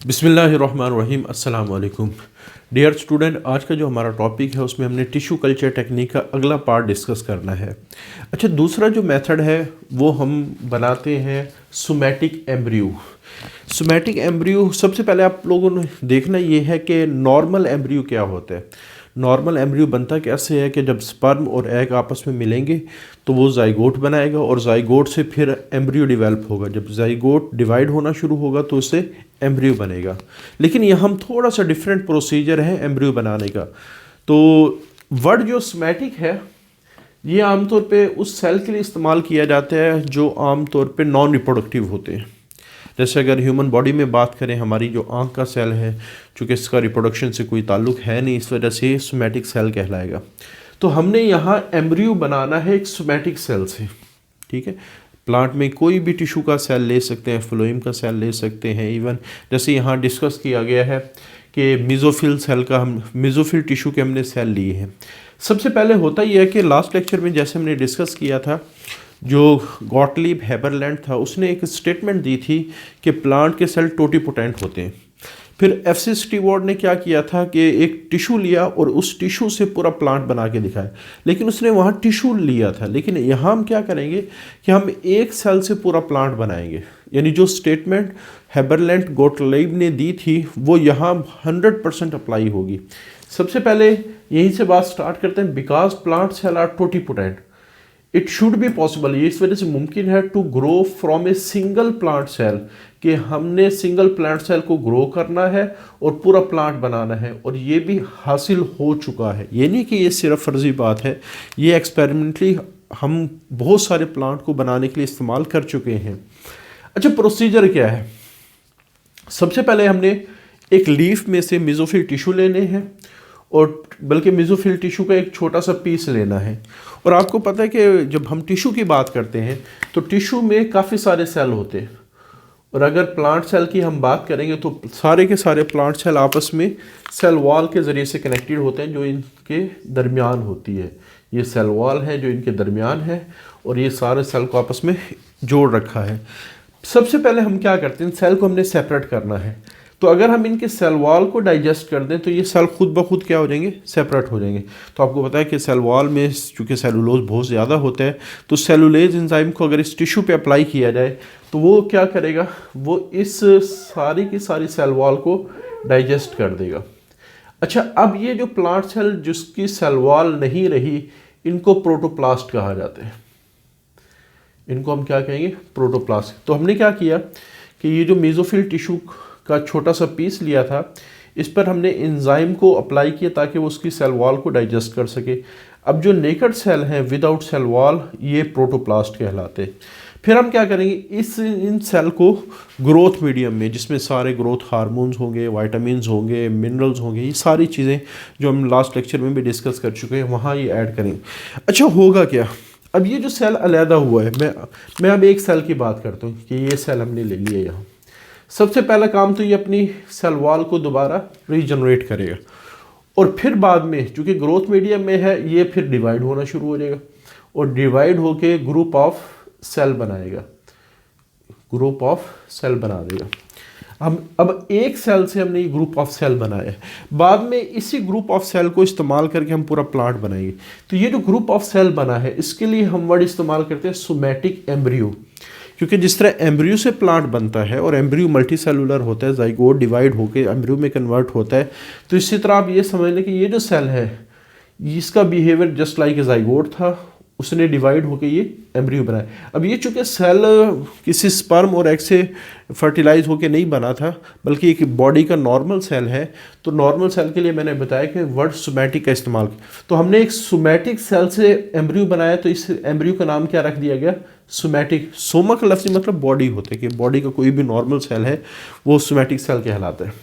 बिस्मिल्लाहिर्रहमानिर्रहीम, अस्सलाम वालेकुम। डियर स्टूडेंट, आज का जो हमारा टॉपिक है उसमें हमने टिश्यू कल्चर टेक्निक का अगला पार्ट डिस्कस करना है। अच्छा, दूसरा जो मेथड है वो हम बनाते हैं सोमैटिक एम्ब्रियो। सोमैटिक एम्ब्रियो सबसे पहले आप लोगों ने देखना ये है कि नॉर्मल एम्ब्रियो क्या होता है। नॉर्मल एम्ब्रियो बनता कैसे है कि जब स्पर्म और एग आपस में मिलेंगे तो वो जाइगोट बनाएगा और जाइगोट से फिर एम्ब्रियो डेवलप होगा। जब जाइगोट डिवाइड होना शुरू होगा तो उससे एम्ब्रियो बनेगा। लेकिन यहाँ हम थोड़ा सा डिफरेंट प्रोसीजर है एम्ब्रियो बनाने का। तो वर्ड जो सोमैटिक है ये आमतौर पे उस सेल के लिए इस्तेमाल किया जाता है जो आमतौर पे नॉन रिप्रोडक्टिव होते हैं। जैसे अगर ह्यूमन बॉडी में बात करें, हमारी जो आँख का सेल है, चूँकि इसका रिप्रोडक्शन से कोई ताल्लुक है नहीं, इस वजह से सोमैटिक सेल कहलाएगा। तो हमने यहाँ एम्ब्रियो बनाना है एक सोमैटिक सेल से, ठीक है। प्लांट में कोई भी टिश्यू का सेल ले सकते हैं, फ्लोएम का सेल ले सकते हैं। इवन जैसे यहाँ डिस्कस किया गया है कि मेसोफिल सेल का हम मेसोफिल टिश्यू के हमने सेल लिए हैं। सबसे पहले होता ही है कि लास्ट लेक्चर में जैसे हमने डिस्कस किया था, जो गॉटलीब हेबरलैंड था उसने एक स्टेटमेंट दी थी कि प्लांट के सेल टोटीपोटेंट होते हैं। फिर एफसी स्टीवर्ड ने क्या किया था कि एक टिश्यू लिया और उस टिश्यू से पूरा प्लांट बना के दिखाया। लेकिन उसने वहाँ टिश्यू लिया था, लेकिन यहाँ हम क्या करेंगे कि हम एक सेल से पूरा प्लांट बनाएंगे। यानी जो स्टेटमेंट हेबरलैंड गॉटलीब ने दी थी वो यहाँ 100% अप्लाई होगी। सबसे पहले यहीं से बात स्टार्ट करते हैं। Because plant cell are totipotent, it should be possible, ये इस वजह से मुमकिन है to grow from a single plant cell, कि हमने सिंगल प्लांट सेल को ग्रो करना है और पूरा प्लांट बनाना है, और ये भी हासिल हो चुका है। ये नहीं कि ये सिर्फ फर्जी बात है, ये एक्सपेरिमेंटली हम बहुत सारे प्लांट को बनाने के लिए इस्तेमाल कर चुके हैं। अच्छा, प्रोसीजर क्या है? सबसे पहले हमने एक लीफ में से मेसोफिल टिश्यू लेने हैं, और बल्कि मेसोफिल टिश्यू का एक छोटा सा पीस लेना है। और आपको पता है कि जब हम टिश्यू की बात करते हैं तो टिश्यू में काफ़ी सारे सेल होते हैं, और अगर प्लांट सेल की हम बात करेंगे तो सारे के सारे प्लांट सेल आपस में सेल वॉल के ज़रिए से कनेक्टेड होते हैं जो इनके दरमियान होती है। ये सेल वॉल है जो इनके दरमियान है, और ये सारे सेल को आपस में जोड़ रखा है। सबसे पहले हम क्या करते हैं, सेल को हमने सेपरेट करना है। तो अगर हम इनके सेल वॉल को डाइजेस्ट कर दें तो ये सेल खुद ब खुद क्या हो जाएंगे, सेपरेट हो जाएंगे। तो आपको पता है कि सेल वॉल में चूँकि सेलुलोज बहुत ज़्यादा होता है, तो सेलुलेज एंजाइम को अगर इस टिश्यू पे अप्लाई किया जाए तो वो क्या करेगा, वो इस सारी की सारी सेल वॉल को डाइजेस्ट कर देगा। अच्छा, अब ये जो प्लांट सेल जिसकी सेल वॉल नहीं रही, इनको प्रोटोप्लास्ट कहा जाता है। इनको हम क्या कहेंगे, प्रोटोप्लास्ट। तो हमने क्या किया कि ये जो मेसोफिल टिश्यू का छोटा सा पीस लिया था, इस पर हमने एंजाइम को अप्लाई किया ताकि वो उसकी सेल वॉल को डाइजेस्ट कर सके। अब जो नेकेड सेल हैं विदाउट सेल वॉल, ये प्रोटोप्लास्ट कहलाते। फिर हम क्या करेंगे, इन सेल को ग्रोथ मीडियम में, जिसमें सारे ग्रोथ हार्मोन्स होंगे, विटामिन्स होंगे, मिनरल्स होंगे, ये सारी चीज़ें जो हम लास्ट लेक्चर में भी डिस्कस कर चुके हैं, वहाँ ये ऐड करेंगे। अच्छा, होगा क्या, अब ये जो सेल अलहदा हुआ है, मैं अब एक सेल की बात करता हूँ कि ये सेल हमने ले लिया यहाँ। सबसे पहला काम तो ये अपनी सेल वॉल को दोबारा रीजनरेट करेगा, और फिर बाद में चूँकि ग्रोथ मीडियम में है, ये फिर डिवाइड होना शुरू हो जाएगा, और डिवाइड होके ग्रुप ऑफ सेल बनाएगा, ग्रुप ऑफ सेल बना देगा। हम अब एक सेल से हमने ये ग्रुप ऑफ सेल बनाया है, बाद में इसी ग्रुप ऑफ सेल को इस्तेमाल करके हम पूरा प्लांट बनाएंगे। तो ये जो ग्रुप ऑफ सेल बना है, इसके लिए हम वर्ड इस्तेमाल करते हैं सोमैटिक एम्ब्रियो, क्योंकि जिस तरह एम्ब्रियो से प्लांट बनता है और एम्ब्रियो मल्टी सेलुलर होता है, जाइगोट डिवाइड होकर एम्ब्रियो में कन्वर्ट होता है, तो इसी तरह आप ये समझ लें कि ये जो सेल है इसका behaviour just like a zygote था, उसने डिवाइड होकर ये एम्ब्रियो बनाया। अब ये चूँकि सेल किसी स्पर्म और एग से फर्टिलाइज होकर नहीं बना था, बल्कि एक बॉडी का नॉर्मल सेल है, तो नॉर्मल सेल के लिए मैंने बताया कि वर्ड सोमैटिक का इस्तेमाल किया। तो हमने एक सोमैटिक सेल से एम्ब्रियो बनाया, तो इस एम्ब्रियो का नाम क्या रख दिया गया, सोमैटिक। सोमा का लफ्ज़ी मतलब बॉडी होता है, कि बॉडी का कोई भी नॉर्मल सेल है वो सोमैटिक सेल कहलाता है।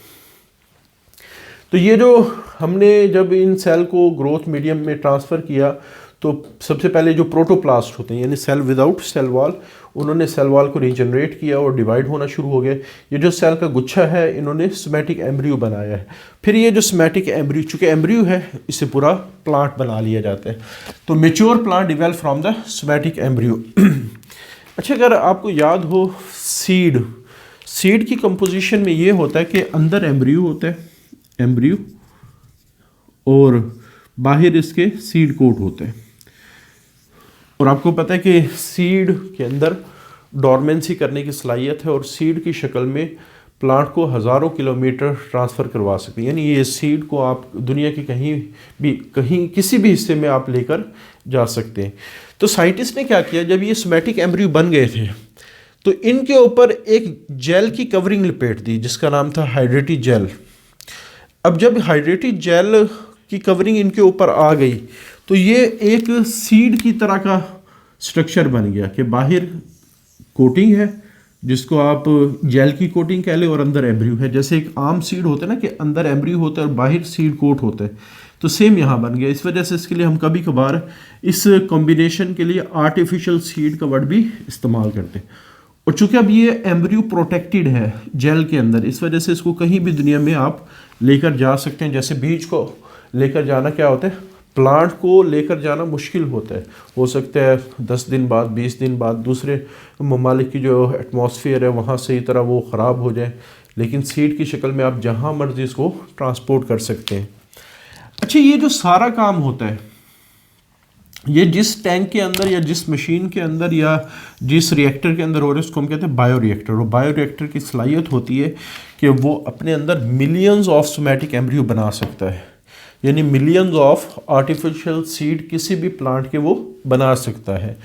तो ये जो हमने जब इन सेल को ग्रोथ मीडियम में ट्रांसफ़र किया, तो सबसे पहले जो प्रोटोप्लास्ट होते हैं यानी सेल विदाउट सेल वॉल, उन्होंने सेल वॉल को रीजनरेट किया और डिवाइड होना शुरू हो गए। ये जो सेल का गुच्छा है, इन्होंने सोमैटिक एम्ब्रियो बनाया है। फिर ये जो सोमैटिक एम्ब्रियो, चूँकि एम्ब्रियो है, इससे पूरा प्लांट बना लिया जाता है। तो mature plant develop from the somatic embryo. अच्छा, अगर आपको याद हो, सीड की कंपोजिशन में ये होता है कि अंदर एम्ब्रियो होता है, एम्ब्रियो, और बाहर इसके सीड कोट होते हैं। और आपको पता है कि सीड के अंदर डोरमेंसी करने की सलाहियत है और सीड की शक्ल में प्लांट को हज़ारों किलोमीटर ट्रांसफ़र करवा सकते हैं। यानी ये सीड को आप दुनिया के कहीं किसी भी हिस्से में आप लेकर जा सकते हैं। तो साइंटिस्ट ने क्या किया, जब ये सोमैटिक एम्ब्रियो बन गए थे तो इनके ऊपर एक जेल की कवरिंग लपेट दी जिसका नाम था हाइड्रेटेड जेल। अब जब हाइड्रेटेड जेल की कवरिंग इनके ऊपर आ गई तो ये एक सीड की तरह का स्ट्रक्चर बन गया कि बाहर कोटिंग है जिसको आप जेल की कोटिंग कह लें और अंदर एम्ब्रियो है। जैसे एक आम सीड होता है ना कि अंदर एम्ब्रियो होता है और बाहर सीड कोट होता है, तो सेम यहाँ बन गया। इस वजह से इसके लिए हम कभी कभार इस कॉम्बिनेशन के लिए आर्टिफिशियल सीड का वर्ड भी इस्तेमाल करते हैं। और चूंकि अब ये एम्ब्रियो प्रोटेक्टेड है जेल के अंदर, इस वजह से इसको कहीं भी दुनिया में आप लेकर जा सकते हैं। जैसे बीज को लेकर जाना क्या होता है, प्लांट को लेकर जाना मुश्किल होता है। हो सकता है 10 दिन बाद, 20 दिन बाद दूसरे ममालिक की जो एटमॉस्फेयर है वहाँ से ही तरह वो ख़राब हो जाए, लेकिन सीड की शक्ल में आप जहाँ मर्जी इसको ट्रांसपोर्ट कर सकते हैं। अच्छा, ये जो सारा काम होता है ये जिस टैंक के अंदर या जिस मशीन के अंदर या जिस रिएक्टर के अंदर हो रहा है उसको हम कहते हैं बायो रिएक्टर। और बायो रिएक्टर की सलाहियत होती है कि वो अपने अंदर मिलियंस ऑफ सोमैटिक एम्ब्रियो बना सकता है, यानी मिलियंस ऑफ आर्टिफिशियल सीड किसी भी प्लांट के वो बना सकता है।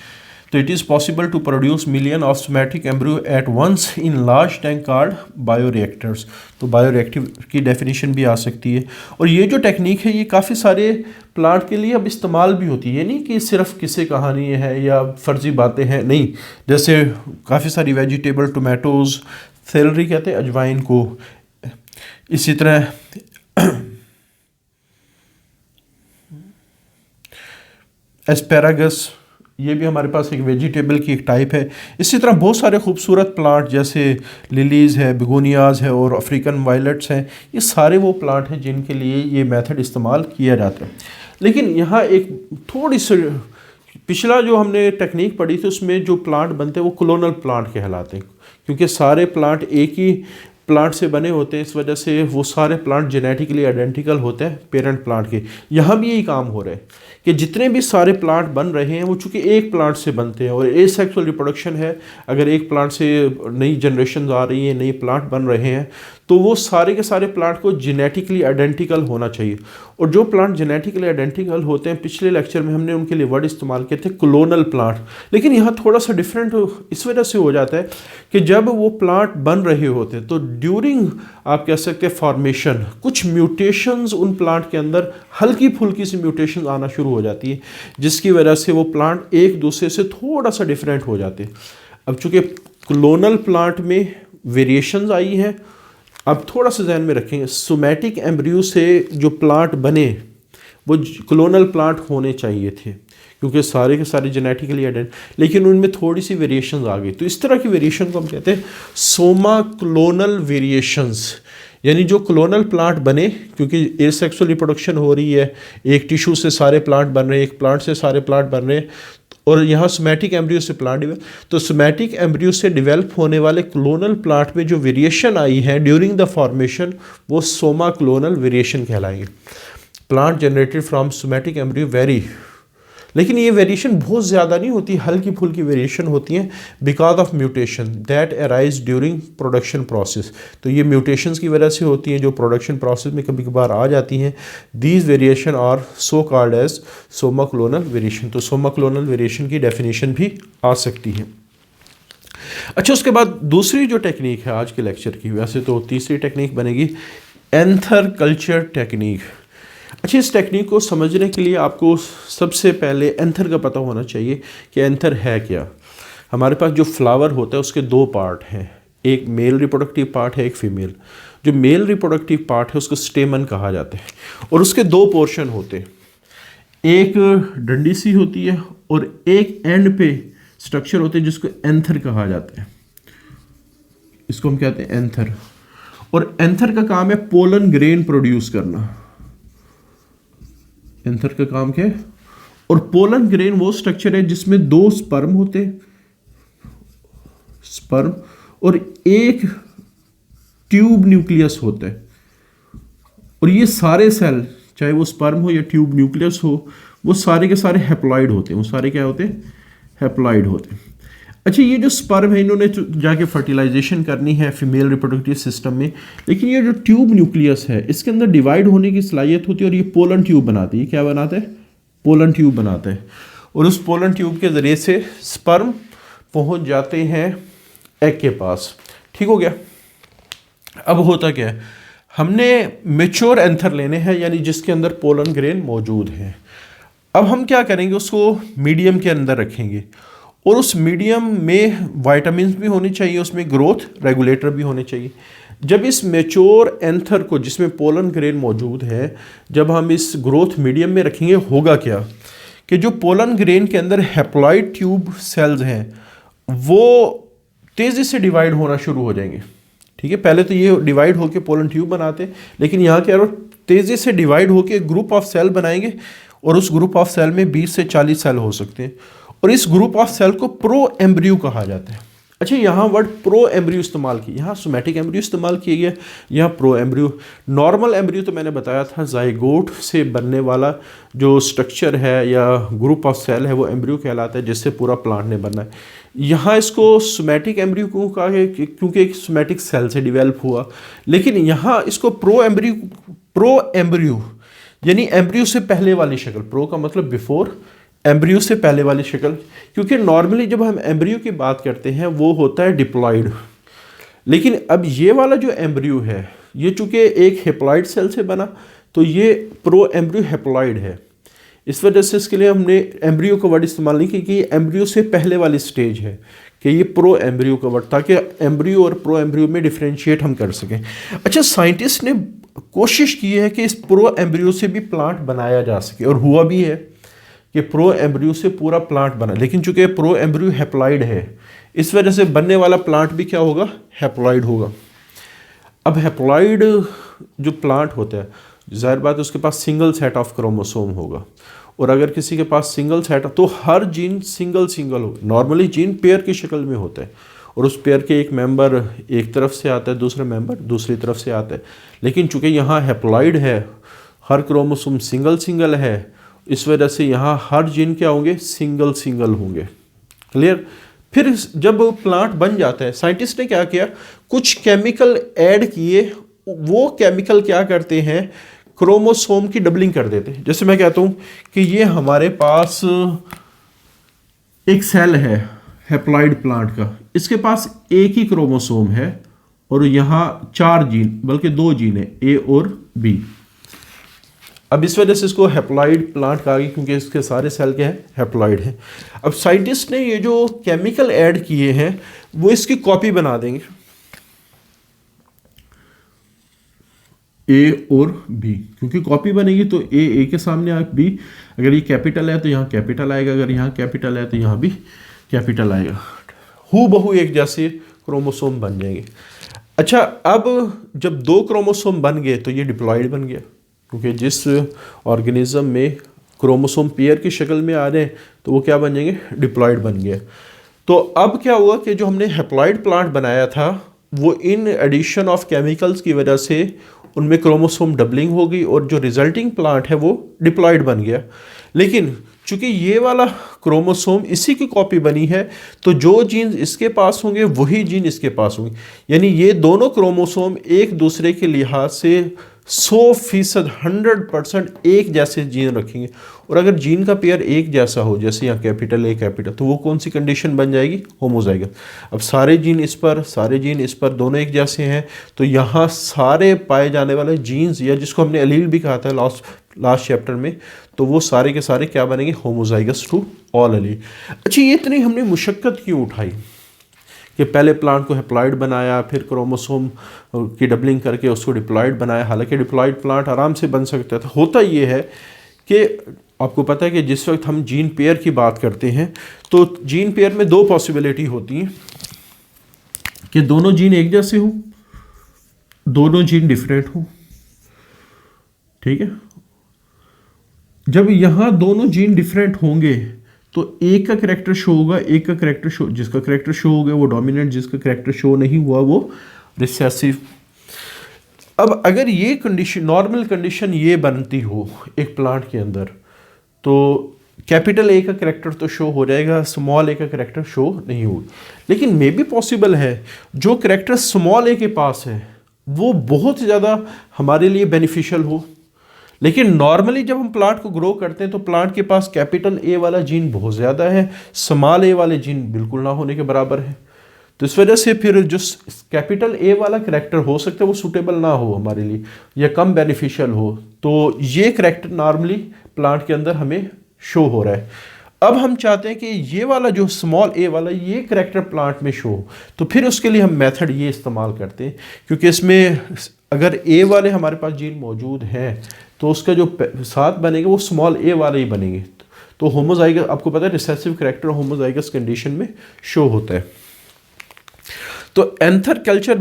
तो it is possible to produce million of somatic embryo at once in large tank called bioreactors. तो बायो रिएक्टर की डेफिनेशन भी आ सकती है। और ये जो टेक्निक है ये काफ़ी सारे प्लांट के लिए अब इस्तेमाल भी होती है, ये नहीं कि सिर्फ किस्से कहानी है या फर्जी बातें हैं, नहीं। जैसे काफ़ी सारी वेजिटेबल, टोमेटोज़, सेलरी कहते हैं अजवाइन को, इसी तरह एस्पेरागस, ये भी हमारे पास एक वेजिटेबल की एक टाइप है। इसी तरह बहुत सारे खूबसूरत प्लांट जैसे लिलीज़ है, बिगोनियाज़ है और अफ्रीकन वायलेट्स हैं, ये सारे वो प्लांट हैं जिनके लिए ये मेथड इस्तेमाल किया जाता है। लेकिन यहाँ एक थोड़ी सी पिछला जो हमने टेक्निक पढ़ी थी उसमें जो प्लांट बनते हैं वो क्लोनल प्लांट कहलाते हैं, क्योंकि सारे प्लांट एक ही प्लांट से बने होते हैं, इस वजह से वो सारे प्लांट जेनेटिकली आइडेंटिकल होते हैं पेरेंट प्लांट के। यहाँ भी यही काम हो रहा है कि जितने भी सारे प्लांट बन रहे हैं वो चूँकि एक प्लांट से बनते हैं और एसेक्सुअल रिप्रोडक्शन है। अगर एक प्लांट से नई जनरेशन आ रही है, नए प्लांट बन रहे हैं, तो वो सारे के सारे प्लांट को जेनेटिकली आइडेंटिकल होना चाहिए। और जो प्लांट जेनेटिकली आइडेंटिकल होते हैं, पिछले लेक्चर में हमने उनके लिए वर्ड इस्तेमाल किए थे क्लोनल प्लांट। लेकिन यहाँ थोड़ा सा डिफरेंट इस वजह से हो जाता है कि जब वो प्लांट बन रहे होते हैं तो ड्यूरिंग आप कह सकते हैं फॉर्मेशन कुछ म्यूटेशंस उन प्लांट के अंदर हल्की फुल्की सी म्यूटेशंस आना शुरू हो जाती है, जिसकी वजह से वो प्लांट एक दूसरे से थोड़ा सा डिफरेंट हो जाते हैं। अब चूंकि क्लोनल प्लांट में वेरिएशंस आई हैं, अब थोड़ा सा ध्यान में रखेंगे, सोमैटिक एम्ब्रियो से जो प्लांट बने वो क्लोनल प्लांट होने चाहिए थे क्योंकि सारे के सारे जेनेटिकली आइडेंट, लेकिन उनमें थोड़ी सी वेरिएशंस आ गई। तो इस तरह की वेरिएशन को हम कहते हैं सोमा क्लोनल वेरिएशंस। यानी जो क्लोनल प्लांट बने, क्योंकि एसेक्सुअल रिप्रोडक्शन हो रही है, एक टिश्यू से सारे प्लांट बन रहे हैं, एक प्लांट से सारे प्लांट बन रहे हैं, और यहाँ सोमैटिक एम्ब्रियो से प्लांट डिवेल्प, तो सोमैटिक एम्ब्रियो से डिवेल्प होने वाले क्लोनल प्लांट में जो वेरिएशन आई है ड्यूरिंग द फॉर्मेशन वो सोमा क्लोनल वेरिएशन कहलाएंगे। Plant generated from somatic embryo very, लेकिन ये वेरिएशन बहुत ज़्यादा नहीं होती, हल्की फुल्की वेरिएशन होती हैं because of mutation that arise during production process. तो ये म्यूटेशंस की वजह से होती हैं जो प्रोडक्शन प्रोसेस में कभी कभार आ जाती हैं। These variation are so called as Soma clonal variation. तो सोमा क्लोनल वेरिएशन की डेफिनेशन भी आ सकती है। अच्छा, उसके बाद दूसरी जो टेक्निक है आज के लेक्चर की, वैसे तो तीसरी टेक्निक बनेगी एंथर कल्चर टेक्निक। अच्छा, इस टेक्निक को समझने के लिए आपको सबसे पहले एंथर का पता होना चाहिए कि एंथर है क्या। हमारे पास जो फ्लावर होता है उसके दो पार्ट हैं, एक मेल रिप्रोडक्टिव पार्ट है, एक फीमेल। जो मेल रिप्रोडक्टिव पार्ट है उसको स्टेमन कहा जाता है और उसके दो पोर्शन होते हैं, एक डंडी सी होती है और एक एंड पे स्ट्रक्चर होते हैं जिसको एंथर कहा जाता है। इसको हम कहते हैं एंथर। और एंथर का काम है पोलन ग्रेन प्रोड्यूस करना। एंथर का काम क्या है? और पोलन ग्रेन वो स्ट्रक्चर है जिसमें दो स्पर्म होते हैं, स्पर्म, और एक ट्यूब न्यूक्लियस होता है। और ये सारे सेल, चाहे वो स्पर्म हो या ट्यूब न्यूक्लियस हो, वो सारे के सारे हैप्लॉइड होते हैं। वो सारे क्या होते हैं? हैप्लॉइड होते हैं। अच्छा, ये जो स्पर्म है इन्होंने जाके फर्टिलाइजेशन करनी है फीमेल रिप्रोडक्टिव सिस्टम में, लेकिन ये जो ट्यूब न्यूक्लियस है इसके अंदर डिवाइड होने की सलाहियत होती है और ये पोलन ट्यूब बनाती है। क्या बनाता है? पोलन ट्यूब बनाता है। और उस पोलन ट्यूब के ज़रिए से स्पर्म पहुंच जाते हैं एग के पास। ठीक हो गया? अब होता क्या है, हमने मेच्योर एंथर लेने हैं, यानी जिसके अंदर पोलन ग्रेन मौजूद है। अब हम क्या करेंगे, उसको मीडियम के अंदर रखेंगे और उस मीडियम में वाइटामिन भी होने चाहिए, उसमें ग्रोथ रेगुलेटर भी होने चाहिए। जब इस मेच्योर एंथर को, जिसमें पोलन ग्रेन मौजूद है, जब हम इस ग्रोथ मीडियम में रखेंगे, होगा क्या कि जो पोलन ग्रेन के अंदर हैप्लॉइड ट्यूब सेल्स हैं वो तेज़ी से डिवाइड होना शुरू हो जाएंगे। ठीक है, पहले तो ये डिवाइड होकर पोलन ट्यूब बनाते, लेकिन यहाँ क्या हो, तेज़ी से डिवाइड होकर ग्रुप ऑफ सेल बनाएंगे और उस ग्रुप ऑफ सेल में 20 से 40 सेल हो सकते हैं और इस ग्रुप ऑफ सेल को प्रो एम्ब्रियो कहा जाता है। अच्छा, यहाँ वर्ड प्रो एम्ब्रियो इस्तेमाल किया, यहाँ सोमैटिक एम्ब्रियो इस्तेमाल किया गया, यहाँ प्रो एम्ब्रियो। नॉर्मल एम्ब्रियो तो मैंने बताया था जाइगोट से बनने वाला जो स्ट्रक्चर है या ग्रुप ऑफ सेल है वो एम्ब्रियो कहलाता है, जिससे पूरा प्लांट ने बनना है। यहाँ इसको सोमैटिक एम्ब्रियो क्यों कहा है? क्योंकि एक सोमैटिक सेल से डिवेल्प हुआ। लेकिन यहाँ इसको प्रो एम्ब्रियो यानी एम्ब्रियो से पहले वाली शक्ल, प्रो का मतलब बिफोर, एम्ब्रियो से पहले वाली शक्ल। क्योंकि नॉर्मली जब हम एम्ब्रियो की बात करते हैं वो होता है डिप्लॉइड, लेकिन अब ये वाला जो एम्ब्रियो है ये चूंकि एक हेप्लॉइड सेल से बना तो ये प्रो एम्ब्रियो हेप्लॉइड है। इस वजह से इसके लिए हमने एम्ब्रियो का वर्ड इस्तेमाल नहीं किया कि ये एम्ब्रियो से पहले वाली स्टेज है, कि ये प्रो एम्ब्रियो का वर्ड, ताकि एम्ब्रियो और प्रो एम्ब्रियो में डिफ्रेंशिएट हम कर सकें। अच्छा, साइंटिस्ट ने कोशिश की है कि इस प्रो एम्ब्रियो से भी प्लांट बनाया जा सके और हुआ भी है कि प्रो एम्ब्रियो से पूरा प्लांट बना, लेकिन चूंकि प्रो एम्ब्रियो हैप्लॉइड है इस वजह से बनने वाला प्लांट भी क्या होगा? हैप्लॉइड होगा। अब हैप्लॉइड जो प्लांट होता है, जाहिर बात है उसके पास सिंगल सेट ऑफ क्रोमोसोम होगा, और अगर किसी के पास सिंगल सेट तो हर जीन सिंगल होगा। नॉर्मली जीन पेयर की शक्ल में होता है और उस पेयर के एक मेंबर एक तरफ से आता है, दूसरा मेंबर दूसरी तरफ से आता है। लेकिन चूंकि यहाँ हैप्लॉइड है, हर क्रोमोसोम सिंगल है, इस वजह से यहाँ हर जीन क्या होंगे? सिंगल होंगे। क्लियर? फिर जब प्लांट बन जाता है, साइंटिस्ट ने क्या किया, कुछ केमिकल ऐड किए। वो केमिकल क्या करते हैं? क्रोमोसोम की डबलिंग कर देते हैं। जैसे मैं कहता हूँ कि ये हमारे पास एक सेल है हैप्लॉइड प्लांट का, इसके पास एक ही क्रोमोसोम है और यहाँ 4 जीन, बल्कि 2 जीन है, ए और बी। अब इस वजह से इसको हैप्लॉइड प्लांट कहा गया क्योंकि इसके सारे सेल क्या है? हैप्लॉइड है। अब साइंटिस्ट ने ये जो केमिकल ऐड किए हैं वो इसकी कॉपी बना देंगे, ए और बी, क्योंकि कॉपी बनेगी तो ए के सामने आ बी, अगर ये कैपिटल है तो यहाँ कैपिटल आएगा, अगर यहाँ कैपिटल है तो यहाँ भी कैपिटल आएगा। हूबहू एक जैसे क्रोमोसोम बन जाएंगे। अच्छा, अब जब 2 क्रोमोसोम बन गए तो ये डिप्लॉइड बन गया, क्योंकि जिस ऑर्गेनिज्म में क्रोमोसोम पेयर की शक्ल में आ जाए तो वो क्या बन जाएंगे? डिप्लॉइड बन गया। तो अब क्या हुआ कि जो हमने हैप्लॉइड प्लांट बनाया था वो इन एडिशन ऑफ केमिकल्स की वजह से उनमें क्रोमोसोम डबलिंग हो गई और जो रिजल्टिंग प्लांट है वो डिप्लॉइड बन गया। लेकिन चूंकि ये वाला क्रोमोसोम इसी की कॉपी बनी है तो जो जीन इसके पास होंगे वही जीन इसके पास होंगे, यानी ये दोनों क्रोमोसोम एक दूसरे के लिहाज से 100% 100% एक जैसे जीन रखेंगे। और अगर जीन का पेयर एक जैसा हो, जैसे यहाँ कैपिटल ए कैपिटल, तो वो कौन सी कंडीशन बन जाएगी? होमोजाइगस। अब सारे जीन इस पर, सारे जीन इस पर, दोनों एक जैसे हैं, तो यहाँ सारे पाए जाने वाले जीन्स, या जिसको हमने एलील भी कहा था लास्ट चैप्टर में, तो वो सारे के सारे क्या बनेंगे? Homozygous to all allele. अच्छा, ये इतनी हमने मुशक्क़त क्यों उठाई कि पहले प्लांट को हैप्लॉइड बनाया, फिर क्रोमोसोम की डबलिंग करके उसको डिप्लॉइड बनाया? हालांकि डिप्लॉइड प्लांट आराम से बन सकता था। होता ये है कि आपको पता है कि जिस वक्त हम जीन पेयर की बात करते हैं तो जीन पेयर में 2 पॉसिबिलिटी होती हैं कि दोनों जीन एक जैसे हो, दोनों जीन डिफरेंट हो। ठीक है, जब यहाँ दोनों जीन डिफरेंट होंगे तो एक का करेक्टर शो होगा, एक का करेक्टर शो, जिसका करेक्टर शो हो गया वो डोमिनेंट, जिसका करेक्टर शो नहीं हुआ वो रिसेसिव। अब अगर ये कंडीशन, नॉर्मल कंडीशन ये बनती हो एक प्लांट के अंदर, तो कैपिटल ए का करेक्टर तो शो हो जाएगा, स्मॉल ए का करेक्टर शो नहीं होगा। लेकिन मे भी पॉसिबल है जो करेक्टर स्मॉल ए के पास है वो बहुत ज़्यादा हमारे लिए बेनिफिशियल हो। लेकिन नॉर्मली जब हम प्लांट को ग्रो करते हैं तो प्लांट के पास कैपिटल ए वाला जीन बहुत ज़्यादा है, स्मॉल ए वाले जीन बिल्कुल ना होने के बराबर है। तो इस वजह से फिर जो कैपिटल ए वाला करेक्टर हो सकता है वो सूटेबल ना हो हमारे लिए या कम बेनिफिशियल हो। तो ये करेक्टर नॉर्मली प्लांट के अंदर हमें शो हो रहा है। अब हम चाहते हैं कि ये वाला जो स्मॉल ए वाला ये करेक्टर प्लांट में शो हो, तो फिर उसके लिए हम मेथड ये इस्तेमाल करते हैं, क्योंकि इसमें अगर ए वाले हमारे पास जीन मौजूद हैं तो उसका जो साथ बनेगा वो स्मॉल ए वाले ही बनेंगे। तो होमोजाइगस, आपको पता है रिसेसिव करेक्टर होमोजाइगस कंडीशन में शो होता है। तो एंथर कल्चर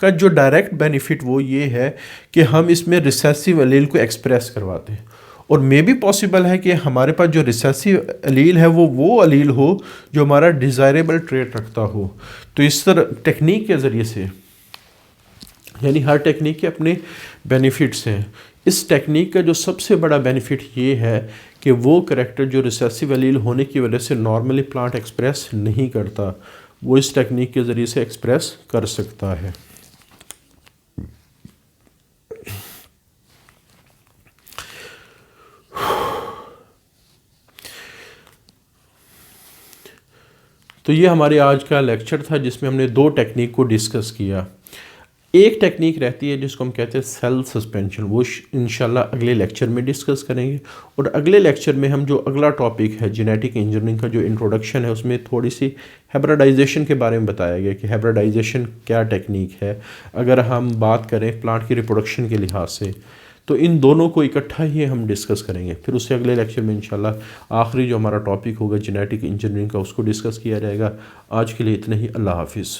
का जो डायरेक्ट बेनिफिट वो ये है कि हम इसमें रिसेसिव एलील को एक्सप्रेस करवाते हैं, और मे भी पॉसिबल है कि हमारे पास जो रिसेसिव एलील है वो एलील हो जो हमारा डिज़ायरेबल ट्रेट रखता हो। तो इस तरह टेक्निक के ज़रिए से, यानी हर टेक्निक के अपने बेनिफिट्स हैं, इस टेक्निक का जो सबसे बड़ा बेनिफिट ये है कि वो करेक्टर जो रिसेसिव एलील होने की वजह से नॉर्मली प्लांट एक्सप्रेस नहीं करता, वो इस टेक्निक के ज़रिए से एक्सप्रेस कर सकता है। तो ये हमारे आज का लेक्चर था जिसमें हमने दो टेक्निक को डिस्कस किया। एक टेक्निक रहती है जिसको हम कहते हैं सेल सस्पेंशन, वो इंशाल्लाह अगले लेक्चर में डिस्कस करेंगे। और अगले लेक्चर में हम जो अगला टॉपिक है जेनेटिक इंजीनियरिंग का जो इंट्रोडक्शन है उसमें थोड़ी सी हाइब्रिडाइजेशन के बारे में बताया गया कि हाइब्रिडाइजेशन क्या टेक्निक है अगर हम बात करें प्लांट की रिप्रोडक्शन के लिहाज से। तो इन दोनों को इकट्ठा ही हम डिस्कस करेंगे। फिर उससे अगले लेक्चर में इंशाल्लाह आखिरी जो हमारा टॉपिक होगा जेनेटिक इंजीनियरिंग का उसको डिस्कस किया जाएगा। आज के लिए इतना ही। अल्लाह हाफिज़।